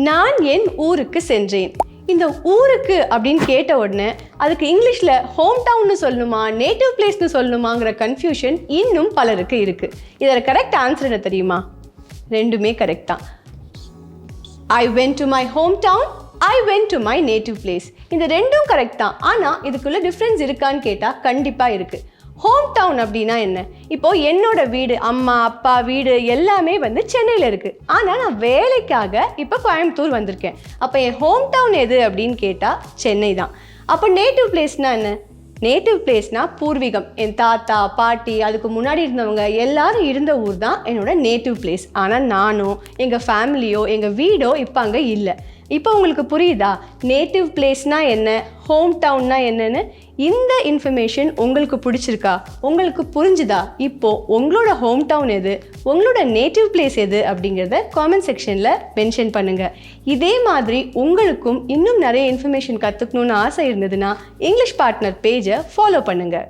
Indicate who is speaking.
Speaker 1: நான் என் ஊருக்கு சென்றேன். இந்த ஊருக்கு அப்படின்னு கேட்ட உடனே அதுக்கு இங்கிலீஷில் ஹோம் டவுன்னு சொல்லணுமா நேட்டிவ் பிளேஸ்னு சொல்லணுமாங்கிற கன்ஃபியூஷன் இன்னும் பலருக்கு இருக்குது. இதோட கரெக்ட் ஆன்சர் என்ன தெரியுமா? ரெண்டுமே கரெக்ட் தான். I went to my home town, I went to my native place. இந்த ரெண்டும் கரெக்ட் தான். ஆனால் இதுக்குள்ள டிஃப்ரென்ஸ் இருக்கான்னு கேட்டால் கண்டிப்பாக இருக்குது. ஹோம் டவுன் அப்படின்னா என்ன? இப்போது என்னோட வீடு, அம்மா அப்பா வீடு எல்லாமே சென்னையில் இருக்குது. ஆனால் நான் வேலைக்காக இப்போ கோயம்புத்தூர் வந்திருக்கேன். அப்போ என் ஹோம் டவுன் எது அப்படின்னு கேட்டால் சென்னை தான். அப்போ நேட்டிவ் பிளேஸ்னால் என்ன? நேட்டிவ் பிளேஸ்னால் பூர்வீகம். என் தாத்தா பாட்டி அதுக்கு முன்னாடி இருந்தவங்க எல்லாரும் இருந்த ஊர் தான் என்னோட நேட்டிவ் பிளேஸ். ஆனால் நானோ எங்கள் ஃபேமிலியோ எங்கள் வீடோ இப்போ அங்கே இல்லை. இப்போ உங்களுக்கு புரியுதா நேட்டிவ் பிளேஸ்னால் என்ன, ஹோம் டவுன்னா என்னன்னு? இந்த இன்ஃபர்மேஷன் உங்களுக்கு பிடிச்சிருக்கா, உங்களுக்கு புரிஞ்சுதா? இப்போது உங்களோட ஹோம் டவுன் எது, உங்களோட நேட்டிவ் பிளேஸ் எது அப்படிங்கிறத காமெண்ட் செக்ஷனில் மென்ஷன் பண்ணுங்கள். இதே மாதிரி உங்களுக்கும் இன்னும் நிறைய இன்ஃபர்மேஷன் கற்றுக்கணுன்னு ஆசை இருந்ததுன்னா இங்கிலீஷ் பார்ட்னர் பேஜை ஃபாலோ பண்ணுங்கள்.